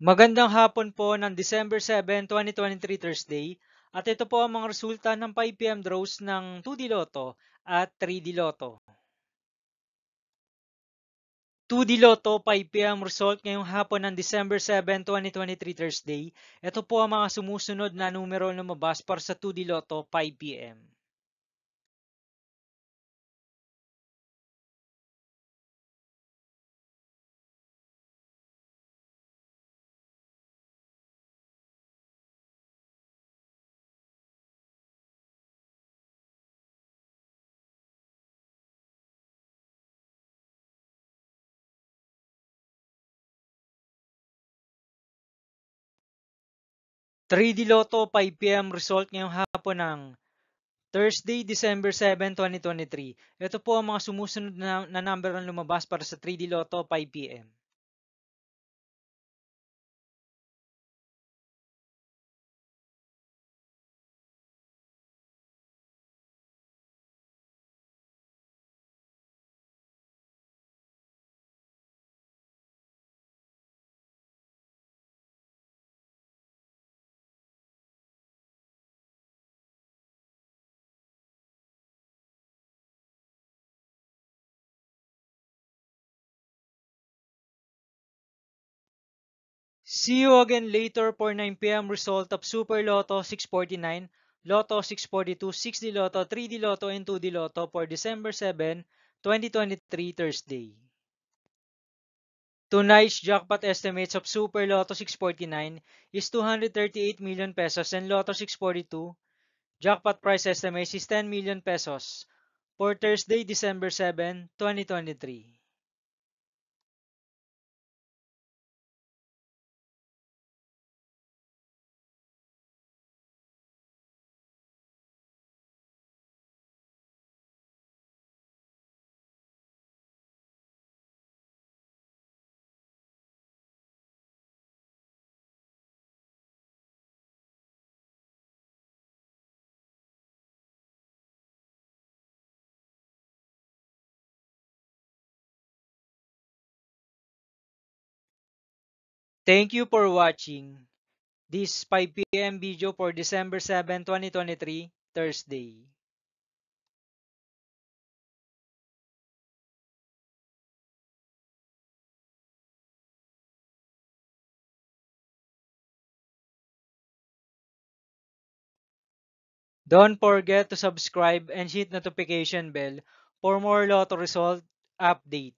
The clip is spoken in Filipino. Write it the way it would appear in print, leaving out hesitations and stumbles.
Magandang hapon po ng December 7, 2023 Thursday at ito po ang mga resulta ng 5 PM draws ng 2D Lotto at 3D Lotto. 2D Lotto 5 PM result ngayong hapon ng December 7, 2023 Thursday. Ito po ang mga sumusunod na numero na lumabas para sa 2D Lotto 5 PM. 3D Lotto 5 PM result ngayong hapon ng Thursday, December 7, 2023. Ito po ang mga sumusunod na number na lumabas para sa 3D Lotto 5 PM. 'See you again later for 9 PM result of Super Lotto 649, Lotto 642, 6D Lotto, 3D Lotto, and 2D Lotto for December 7, 2023 Thursday. Tonight's jackpot estimates of Super Lotto 649 is 238 million pesos and Lotto 642 jackpot price estimates is 10 million pesos for Thursday, December 7, 2023. Thank you for watching this 5 PM video for December 7, 2023 Thursday. Don't forget to subscribe and hit notification bell for more Lotto result update.